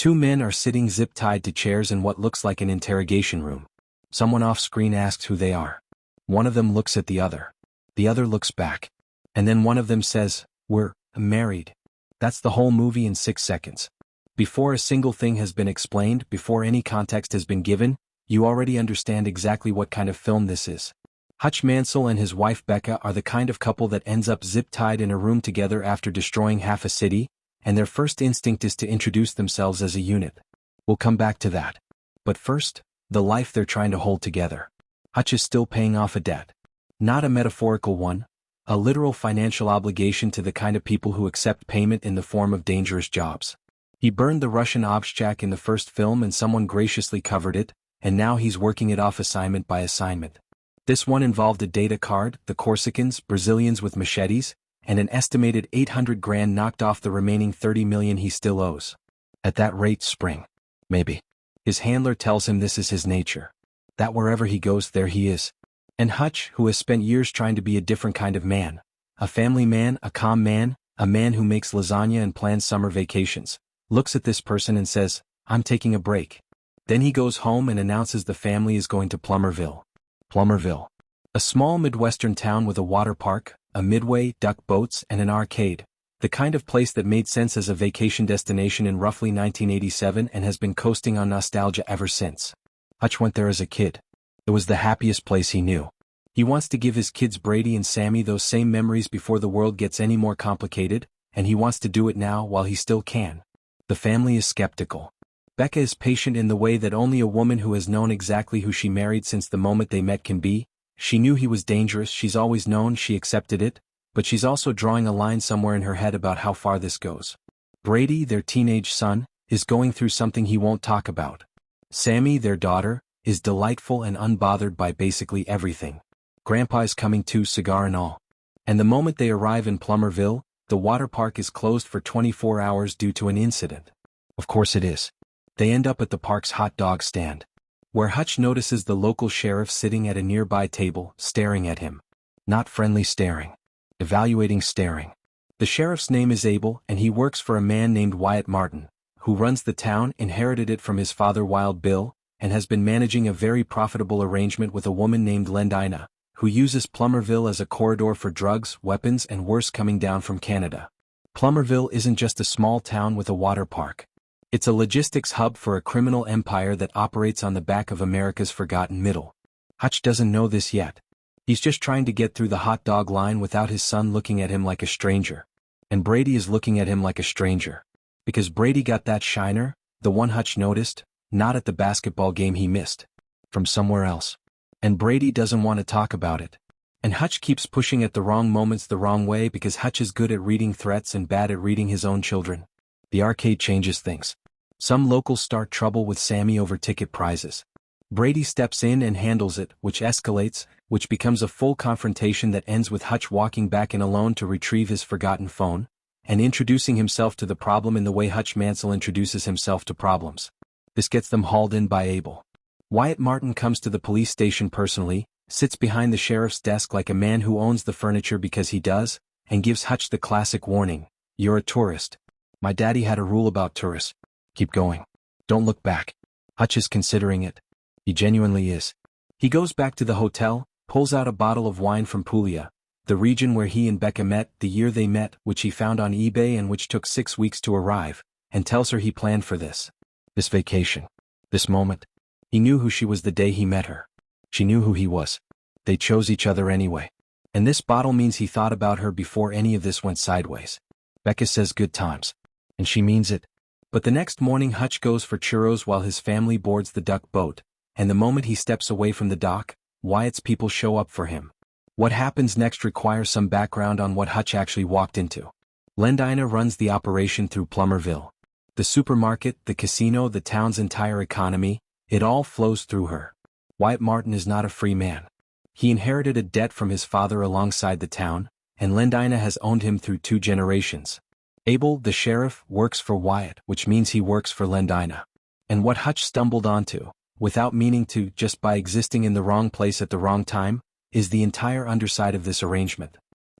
Two men are sitting zip-tied to chairs in what looks like an interrogation room. Someone off-screen asks who they are. One of them looks at the other. The other looks back. And then one of them says, "We're married." That's the whole movie in 6 seconds. Before a single thing has been explained, before any context has been given, you already understand exactly what kind of film this is. Hutch Mansell and his wife Becca are the kind of couple that ends up zip-tied in a room together after destroying half a city, and their first instinct is to introduce themselves as a unit. We'll come back to that. But first, the life they're trying to hold together. Hutch is still paying off a debt. Not a metaphorical one, a literal financial obligation to the kind of people who accept payment in the form of dangerous jobs. He burned the Russian Obshchak in the first film and someone graciously covered it, and now he's working it off assignment by assignment. This one involved a data card, the Corsicans, Brazilians with machetes, and an estimated 800 grand knocked off the remaining 30 million he still owes. At that rate, spring. Maybe. His handler tells him this is his nature. That wherever he goes, there he is. And Hutch, who has spent years trying to be a different kind of man. A family man, a calm man, a man who makes lasagna and plans summer vacations, looks at this person and says, "I'm taking a break." Then he goes home and announces the family is going to Plummerville. Plummerville. A small Midwestern town with a water park, a midway, duck boats, and an arcade. The kind of place that made sense as a vacation destination in roughly 1987 and has been coasting on nostalgia ever since. Hutch went there as a kid. It was the happiest place he knew. He wants to give his kids Brady and Sammy those same memories before the world gets any more complicated, and he wants to do it now while he still can. The family is skeptical. Becca is patient in the way that only a woman who has known exactly who she married since the moment they met can be. She knew he was dangerous, she's always known, she accepted it, but she's also drawing a line somewhere in her head about how far this goes. Brady, their teenage son, is going through something he won't talk about. Sammy, their daughter, is delightful and unbothered by basically everything. Grandpa's coming too, cigar and all. And the moment they arrive in Plummerville, the water park is closed for 24 hours due to an incident. Of course it is. They end up at the park's hot dog stand, where Hutch notices the local sheriff sitting at a nearby table, staring at him. Not friendly staring. Evaluating staring. The sheriff's name is Abel, and he works for a man named Wyatt Martin, who runs the town, inherited it from his father Wild Bill, and has been managing a very profitable arrangement with a woman named Lendina, who uses Plummerville as a corridor for drugs, weapons, and worse coming down from Canada. Plummerville isn't just a small town with a water park. It's a logistics hub for a criminal empire that operates on the back of America's forgotten middle. Hutch doesn't know this yet. He's just trying to get through the hot dog line without his son looking at him like a stranger. And Brady is looking at him like a stranger. Because Brady got that shiner, the one Hutch noticed, not at the basketball game he missed. From somewhere else. And Brady doesn't want to talk about it. And Hutch keeps pushing at the wrong moments the wrong way because Hutch is good at reading threats and bad at reading his own children. The arcade changes things. Some locals start trouble with Sammy over ticket prizes. Brady steps in and handles it, which escalates, which becomes a full confrontation that ends with Hutch walking back in alone to retrieve his forgotten phone, and introducing himself to the problem in the way Hutch Mansell introduces himself to problems. This gets them hauled in by Abel. Wyatt Martin comes to the police station personally, sits behind the sheriff's desk like a man who owns the furniture because he does, and gives Hutch the classic warning, "You're a tourist. My daddy had a rule about tourists. Keep going. Don't look back." Hutch is considering it. He genuinely is. He goes back to the hotel, pulls out a bottle of wine from Puglia, the region where he and Becca met, the year they met, which he found on eBay and which took 6 weeks to arrive, and tells her he planned for this. This vacation. This moment. He knew who she was the day he met her. She knew who he was. They chose each other anyway. And this bottle means he thought about her before any of this went sideways. Becca says good times. And she means it. But the next morning Hutch goes for churros while his family boards the duck boat, and the moment he steps away from the dock, Wyatt's people show up for him. What happens next requires some background on what Hutch actually walked into. Lendina runs the operation through Plummerville. The supermarket, the casino, the town's entire economy, it all flows through her. Wyatt Martin is not a free man. He inherited a debt from his father alongside the town, and Lendina has owned him through 2 generations. Abel, the sheriff, works for Wyatt, which means he works for Lendina. And what Hutch stumbled onto, without meaning to, just by existing in the wrong place at the wrong time, is the entire underside of this arrangement.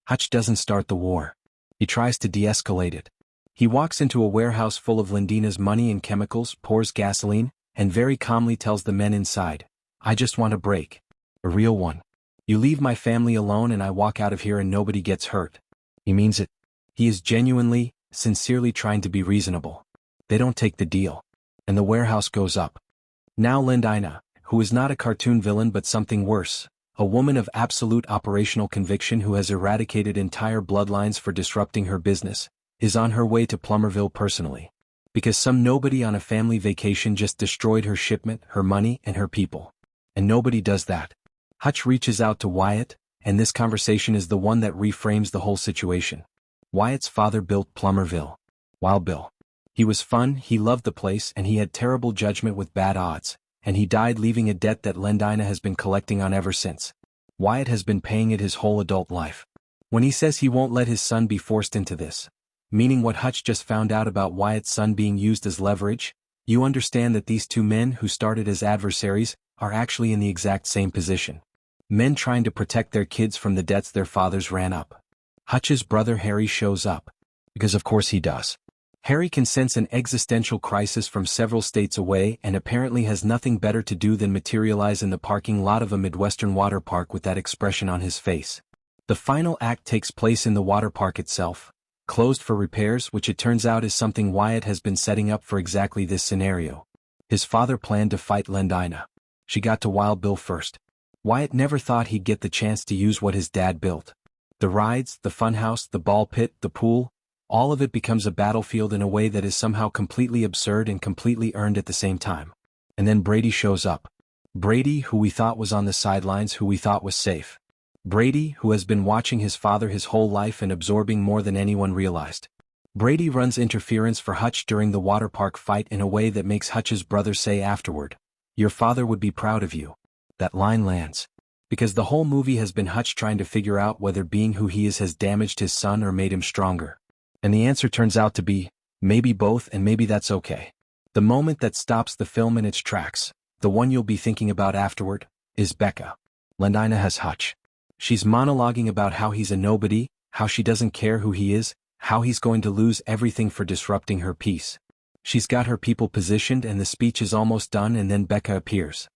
Hutch doesn't start the war. He tries to de-escalate it. He walks into a warehouse full of Lindina's money and chemicals, pours gasoline, and very calmly tells the men inside, "I just want a break. A real one. You leave my family alone and I walk out of here and nobody gets hurt." He means it. He is genuinely, sincerely trying to be reasonable. They don't take the deal. And the warehouse goes up. Now Lindina, who is not a cartoon villain but something worse, a woman of absolute operational conviction who has eradicated entire bloodlines for disrupting her business, is on her way to Plummerville personally. Because some nobody on a family vacation just destroyed her shipment, her money, and her people. And nobody does that. Hutch reaches out to Wyatt, and this conversation is the one that reframes the whole situation. Wyatt's father built Plummerville. Wild Bill. He was fun, he loved the place, and he had terrible judgment with bad odds, and he died leaving a debt that Lindina has been collecting on ever since. Wyatt has been paying it his whole adult life. When he says he won't let his son be forced into this, meaning what Hutch just found out about Wyatt's son being used as leverage, you understand that these two men who started as adversaries are actually in the exact same position. Men trying to protect their kids from the debts their fathers ran up. Hutch's brother Harry shows up. Because of course he does. Harry can sense an existential crisis from several states away and apparently has nothing better to do than materialize in the parking lot of a Midwestern water park with that expression on his face. The final act takes place in the water park itself, closed for repairs, which it turns out is something Wyatt has been setting up for exactly this scenario. His father planned to fight Lindina. She got to Wild Bill first. Wyatt never thought he'd get the chance to use what his dad built. The rides, the funhouse, the ball pit, the pool, all of it becomes a battlefield in a way that is somehow completely absurd and completely earned at the same time. And then Brady shows up. Brady, who we thought was on the sidelines, who we thought was safe. Brady, who has been watching his father his whole life and absorbing more than anyone realized. Brady runs interference for Hutch during the water park fight in a way that makes Hutch's brother say afterward, "Your father would be proud of you." That line lands. Because the whole movie has been Hutch trying to figure out whether being who he is has damaged his son or made him stronger. And the answer turns out to be, maybe both, and maybe that's okay. The moment that stops the film in its tracks, the one you'll be thinking about afterward, is Becca. Lindina has Hutch. She's monologuing about how he's a nobody, how she doesn't care who he is, how he's going to lose everything for disrupting her peace. She's got her people positioned and the speech is almost done, and then Becca appears.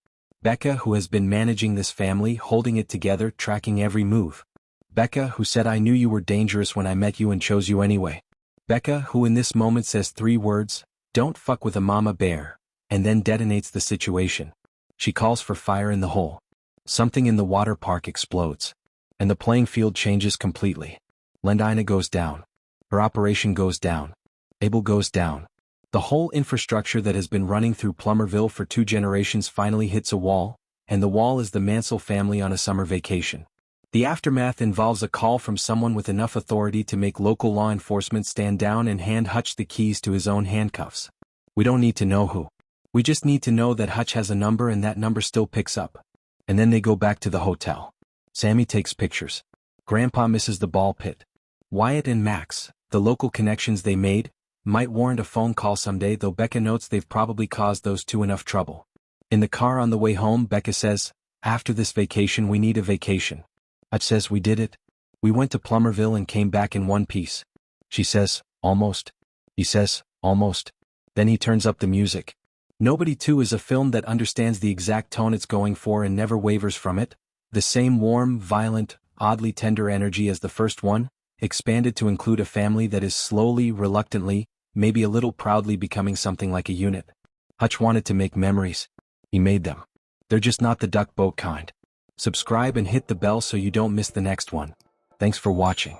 Becca, who has been managing this family, holding it together, tracking every move. Becca, who said, "I knew you were dangerous when I met you and chose you anyway." Becca, who in this moment says 3 words, "Don't fuck with a mama bear," and then detonates the situation. She calls for fire in the hole. Something in the water park explodes. And the playing field changes completely. Lindina goes down. Her operation goes down. Abel goes down. The whole infrastructure that has been running through Plummerville for 2 generations finally hits a wall, and the wall is the Mansell family on a summer vacation. The aftermath involves a call from someone with enough authority to make local law enforcement stand down and hand Hutch the keys to his own handcuffs. We don't need to know who. We just need to know that Hutch has a number and that number still picks up. And then they go back to the hotel. Sammy takes pictures. Grandpa misses the ball pit. Wyatt and Max, the local connections they made, might warrant a phone call someday, though Becca notes they've probably caused those two enough trouble. In the car on the way home, Becca says, "After this vacation we need a vacation." Hutch says, "We did it. We went to Plummerville and came back in one piece." She says, "Almost." He says, "Almost." Then he turns up the music. Nobody 2 is a film that understands the exact tone it's going for and never wavers from it. The same warm, violent, oddly tender energy as the first one, expanded to include a family that is slowly, reluctantly, maybe a little proudly becoming something like a unit. Hutch wanted to make memories. He made them. They're just not the duck boat kind. Subscribe and hit the bell so you don't miss the next one. Thanks for watching.